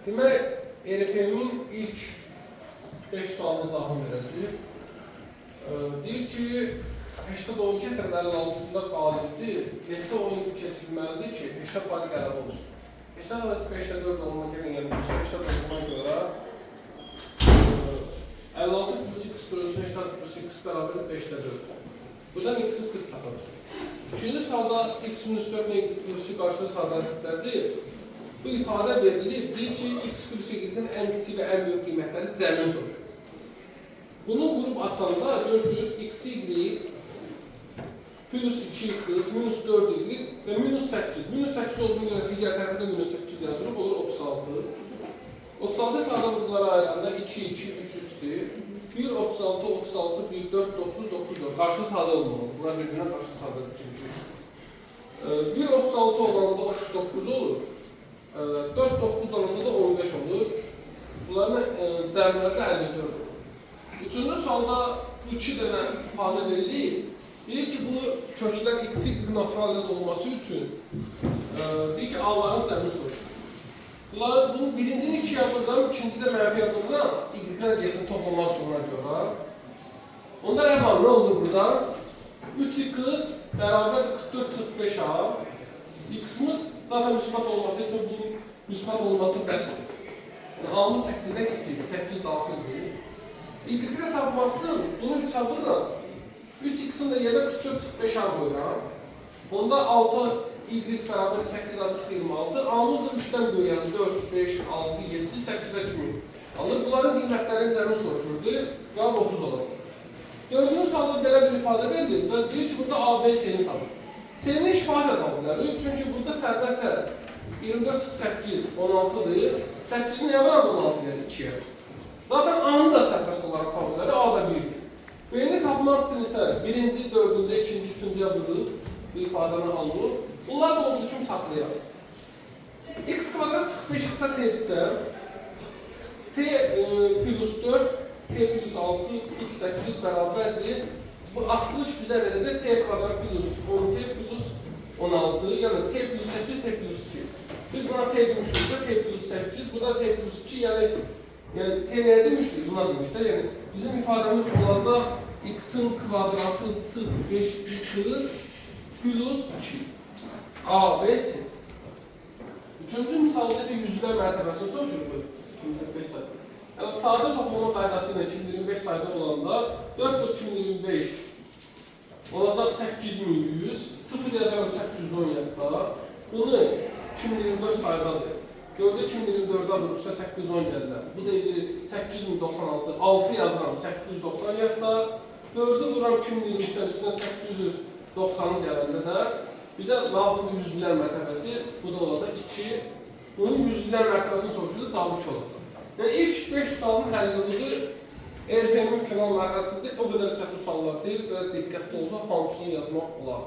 Demək, RFM-in ilk 5 sualını izahını verəcək. Deyir ki, 80-12 gətirən 56-sında qalibdir. Neçə oyun keçirilməlidir ki, 80% qələbə olsun. 80-5-4 olma görə, yəni 80 olma görə 56 plus x bölünsün 80 plus x bərabər 5-4. Buradan x-i 40 tapır. İkinci sualda x minus 4 ilə x plus 2 qarşılığı sadəliklərdir. Bu ifadə verilib, deyir ki, x plus y-nin ən kiçik və ən böyük qiymətləri cəmini soruşur. Bunu qrup açanda görürsünüz, x-y plus 2x minus 4y və minus 8. Minus 8 olduğuna görə digər tərəfdə minus 8 yazılıb, olur 36. 36 sadə vurgulara ayıranda 2, 2, 3, 3'dir. 1, 36, 36, 1, 4, 9, 9, 4. Qarşı sadə olmalı. Bunlar birbirindən qarşı sadədir çünki. 1, 36 olanda 39 olur. 4, 9 olanda da 15 olur. Bunların cəmlərdə 54 olur. Üçüncü sualda bu 2 dənə ifadə verilir. Deyir ki, bu köklər x-i naturalda olması üçün deyir ki, A-ların cəmini soruşur. Bunun birincini 2 yapıdan, ikinci də mənfi yapıdan y-lər gəlsin toplamasına görə. Onda nə var? Nə olur burada? 3x bərabər 44-45a. X-imiz zaten müsbət olması için bunun müsbət olması bəsdir. Yəni, A-mız 8-dən kiçikdir, 8 daxildir. Y-ləri tapmaq üçün bunu 3 alırıq. 3x-in də yerə 44-45a qoyuram. Onda 6 y bərabər 8 açıq 26. A-mız da 3-dən böyüyən 4, 5, 6, 7, 8-ə kimi alır. Bunların qiymətlərinin cəmini soruşurdu. Cavab 30 olacaq. Dördüncü sualda belə bir ifadə verilir və deyir ki, burada A, B, S-ni tapır. S-ni şifadə tapırlar. Çünki burada sərbəsə 24-8, 16-dır. 8-in nə var 16-dır 2-yə. Zaten A-nı da sərbəst olaraq tapırlar. A da 1-dir. B-ni tapmaq üçün isə 1-ci, 4-cü, 2-ci, 3-cüyə vurur. Bu ifadəni alır. Bunlar da olduğu kimi saxlayaq. X kvadrat çıx 5x-a t-dirsə, t plus 4, t plus 6, x 8 bərabərdir. Bu açılış bizə verəcək t kvadrat plus 10t plus 16, yəni t plus 8, t plus 2. Biz buna t demişiksə, t plus 8, burada t plus 2, yəni t nəyə demişdik? Buna demişdik. Yəni bizim ifadəmiz olacaq x-in kvadratı çıx 5x plus 2. A, B, S. Üçüncü misalda ise yüzler mərtəbəsini soruşur. 2025 sayda. Yəni, sadə toplama qaydası ilə 2025 sayda olanda 4 və 2025 olacaq 8100, 0 yazarım 810 yadda. Bunu 2024 saydadır. 4'e 2024'də vurursa 810 gəlirlər. Bu da 8096, 6 yazarım 890 yadda. 4'ü vuram 2023'dən üstünə 890'ın gələndə də bizə lazım yüzlülər mərtəbəsi, bu da olacaq 2. Bunun yüzlülər mərtəbəsini soruşurdu, cavabı 2 olacaq. Yəni, ilk 5 sualın həll yoludur. RFM-in final mərhələsində o qədər çətin suallar deyil, biraz diqqətli olsa, hamısını yazmaq olar.